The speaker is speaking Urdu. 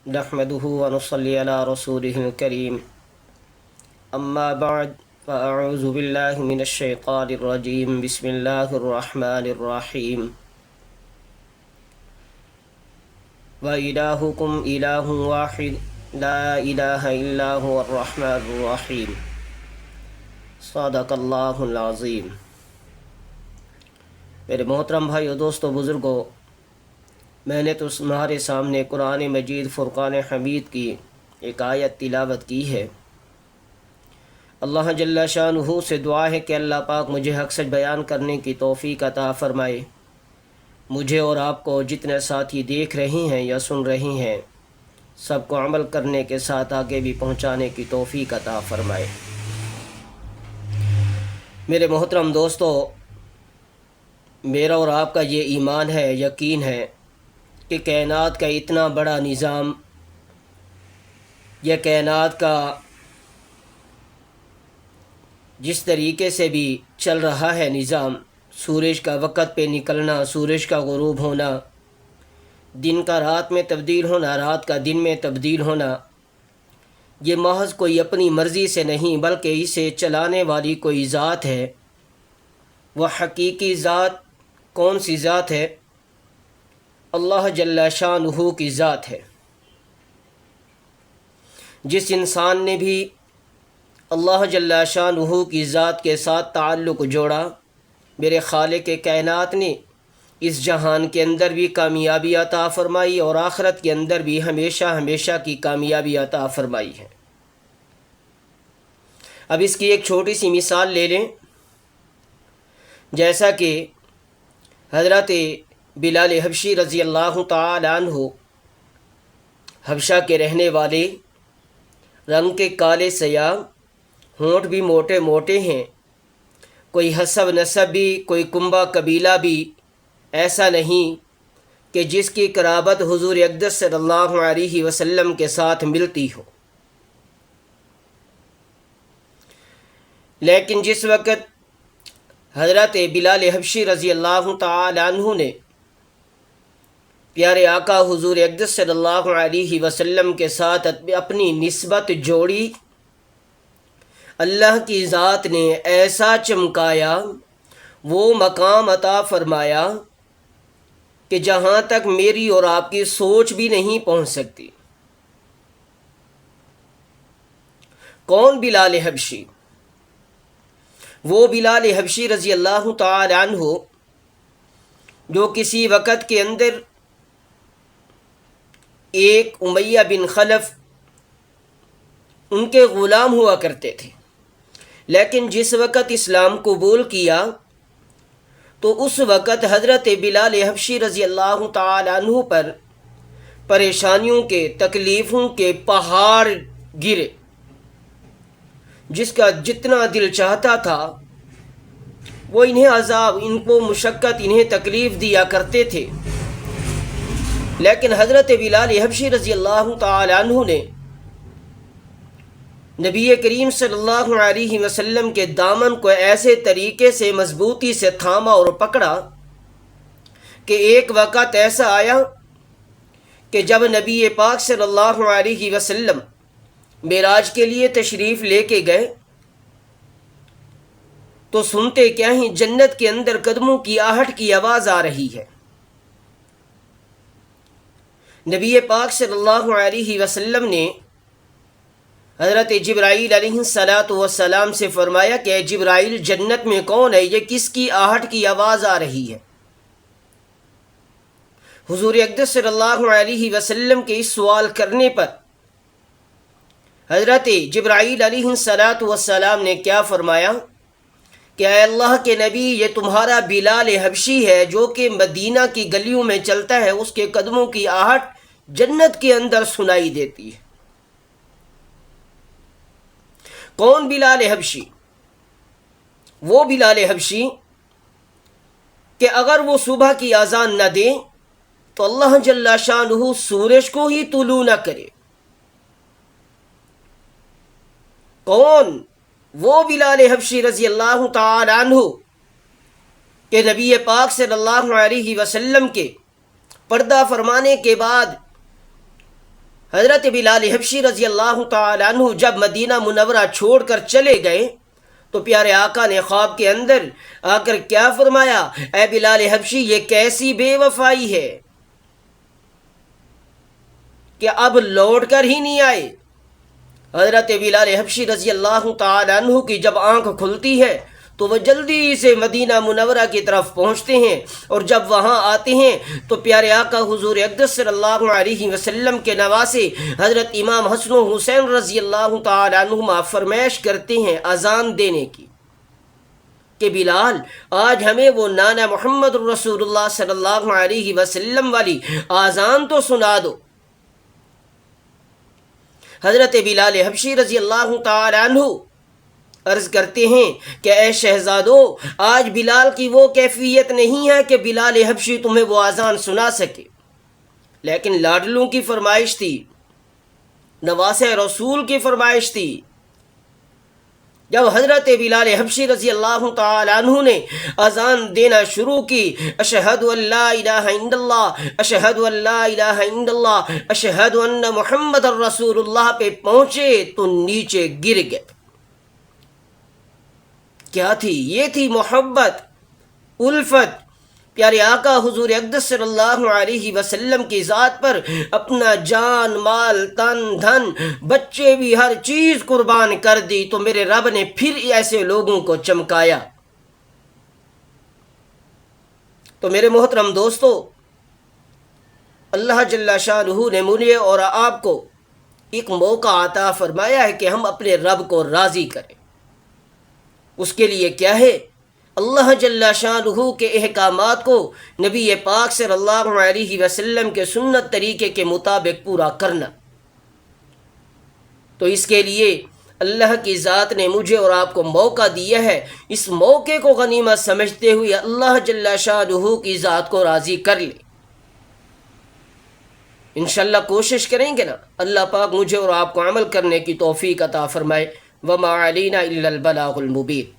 نحمده ونصلي على رسوله الكريم أما بعد فأعوذ بالله من الشيطان الرجيم بسم الله الرحمن الرحيم وإلهكم إله واحد لا إله إلا هو الرحمن الرحيم صدق اللہ العظیم۔ میرے محترم بھائیو، دوستو، بزرگوں، میں نے تو تمہارے سامنے قرآن مجید فرقان حمید کی ایک آیت تلاوت کی ہے۔ اللہ جل شانہ سے دعا ہے کہ اللہ پاک مجھے حق سچ بیان کرنے کی توفیق عطا فرمائے، مجھے اور آپ کو جتنے ساتھی دیکھ رہے ہیں یا سن رہے ہیں سب کو عمل کرنے کے ساتھ آگے بھی پہنچانے کی توفیق عطا فرمائے۔ میرے محترم دوستو، میرا اور آپ کا یہ ایمان ہے، یقین ہے کہ کائنات کا اتنا بڑا نظام، یہ کائنات کا جس طریقے سے بھی چل رہا ہے نظام، سورج کا وقت پہ نکلنا، سورج کا غروب ہونا، دن کا رات میں تبدیل ہونا، رات کا دن میں تبدیل ہونا، یہ محض کوئی اپنی مرضی سے نہیں بلکہ اسے چلانے والی کوئی ذات ہے۔ وہ حقیقی ذات کون سی ذات ہے؟ اللہ جل شانہ کی ذات ہے۔ جس انسان نے بھی اللہ جل شانہ کی ذات کے ساتھ تعلق جوڑا، میرے خالق کائنات نے اس جہان کے اندر بھی کامیابی عطا فرمائی اور آخرت کے اندر بھی ہمیشہ ہمیشہ کی کامیابی عطا فرمائی ہے۔ اب اس کی ایک چھوٹی سی مثال لے لیں۔ جیسا کہ حضرت بلال حبشی رضی اللہ تعالی عنہ، حبشہ کے رہنے والے، رنگ کے کالے سیاہ، ہونٹ بھی موٹے موٹے ہیں، کوئی حسب نسب بھی، کوئی کنبہ قبیلہ بھی ایسا نہیں کہ جس کی قرابت حضور اقدس صلی اللہ علیہ وسلم کے ساتھ ملتی ہو۔ لیکن جس وقت حضرت بلال حبشی رضی اللہ تعالی عنہ نے پیارے آقا حضور اقدس صلی اللہ علیہ وسلم کے ساتھ اپنی نسبت جوڑی، اللہ کی ذات نے ایسا چمکایا، وہ مقام عطا فرمایا کہ جہاں تک میری اور آپ کی سوچ بھی نہیں پہنچ سکتی۔ کون بلال حبشی؟ وہ بلال حبشی رضی اللہ تعالی عنہ جو کسی وقت کے اندر ایک امیہ بن خلف ان کے غلام ہوا کرتے تھے، لیکن جس وقت اسلام قبول کیا تو اس وقت حضرت بلال حبشی رضی اللہ تعالی عنہ پر پریشانیوں کے، تکلیفوں کے پہاڑ گرے، جس کا جتنا دل چاہتا تھا وہ انہیں عذاب، ان کو مشقت، انہیں تکلیف دیا کرتے تھے۔ لیکن حضرت بلال حبشی رضی اللہ تعالی عنہ نے نبی کریم صلی اللہ علیہ وسلم کے دامن کو ایسے طریقے سے مضبوطی سے تھاما اور پکڑا کہ ایک وقت ایسا آیا کہ جب نبی پاک صلی اللہ علیہ وسلم معراج کے لیے تشریف لے کے گئے تو سنتے کیا ہی، جنت کے اندر قدموں کی آہٹ کی آواز آ رہی ہے۔ نبی پاک صلی اللہ علیہ وسلم نے حضرت جبرائیل علیہ السلام سے فرمایا کہ اے جبرائیل، جنت میں کون ہے؟ یہ کس کی آہٹ کی آواز آ رہی ہے؟ حضور اقدس صلی اللہ علیہ وسلم کے اس سوال کرنے پر حضرت جبرائیل علیہ السلام نے کیا فرمایا کہ اے اللہ کے نبی، یہ تمہارا بلال حبشی ہے جو کہ مدینہ کی گلیوں میں چلتا ہے، اس کے قدموں کی آہٹ جنت کے اندر سنائی دیتی ہے۔ کون بلال حبشی؟ وہ بلال حبشی کہ اگر وہ صبح کی اذان نہ دے تو اللہ جل شانہ سورج کو ہی طلوع نہ کرے۔ کون؟ وہ بلال حبشی رضی اللہ تعالی عنہ کہ نبی پاک صلی اللہ علیہ وسلم کے پردہ فرمانے کے بعد حضرت بلال حبشی رضی اللہ تعالیٰ عنہ جب مدینہ منورہ چھوڑ کر چلے گئے تو پیارے آقا نے خواب کے اندر آ کر کیا فرمایا؟ اے بلال حبشی، یہ کیسی بے وفائی ہے کہ اب لوٹ کر ہی نہیں آئے۔ حضرت بلال حبشی رضی اللہ تعالیٰ عنہ کی جب آنکھ کھلتی ہے تو وہ جلدی سے مدینہ منورہ کی طرف پہنچتے ہیں، اور جب وہاں آتے ہیں تو پیارے آقا حضور اقدس صلی اللہ علیہ وسلم کے نواسے حضرت امام حسن و حسین رضی اللہ تعالیٰ عنہما فرمائش کرتے ہیں اذان دینے کی کہ بلال، آج ہمیں وہ نانا محمد رسول اللہ صلی اللہ علیہ وسلم والی اذان تو سنا دو۔ حضرت بلال حبشی رضی اللہ تعالیٰ عنہ عرض کرتے ہیں کہ اے شہزادو، آج بلال کی وہ کیفیت نہیں ہے کہ بلال حبشی تمہیں وہ اذان سنا سکے، لیکن لاڈلوں کی فرمائش تھی، نواسے رسول کی فرمائش تھی۔ جب حضرت بلال حبشی رضی اللہ تعالیٰ عنہ نے اذان دینا شروع کی، اشہد ان لا الہ الا اللہ، اشہد ان لا الہ الا اللہ، اشہد ان محمد رسول اللہ پہ پہنچے تو نیچے گر گئے۔ کیا تھی؟ یہ تھی محبت، الفت، پیارے آقا حضور اقدس صلی اللہ علیہ وسلم کی ذات پر اپنا جان، مال، تن، دھن، بچے بھی، ہر چیز قربان کر دی، تو میرے رب نے پھر ایسے لوگوں کو چمکایا۔ تو میرے محترم دوستو، اللہ جل شانہ نے مجھے اور آپ کو ایک موقع عطا فرمایا ہے کہ ہم اپنے رب کو راضی کریں۔ اس کے لیے کیا ہے؟ اللہ جل شانہ کے احکامات کو نبی پاک صلی اللہ علیہ وسلم کے سنت طریقے کے مطابق پورا کرنا۔ تو اس کے لیے اللہ کی ذات نے مجھے اور آپ کو موقع دیا ہے، اس موقع کو غنیمت سمجھتے ہوئے اللہ جل شانہ کی ذات کو راضی کر لیں۔ انشاءاللہ کوشش کریں گے نا، اللہ پاک مجھے اور آپ کو عمل کرنے کی توفیق عطا فرمائے۔ وما علینا الا البلاغ المبین۔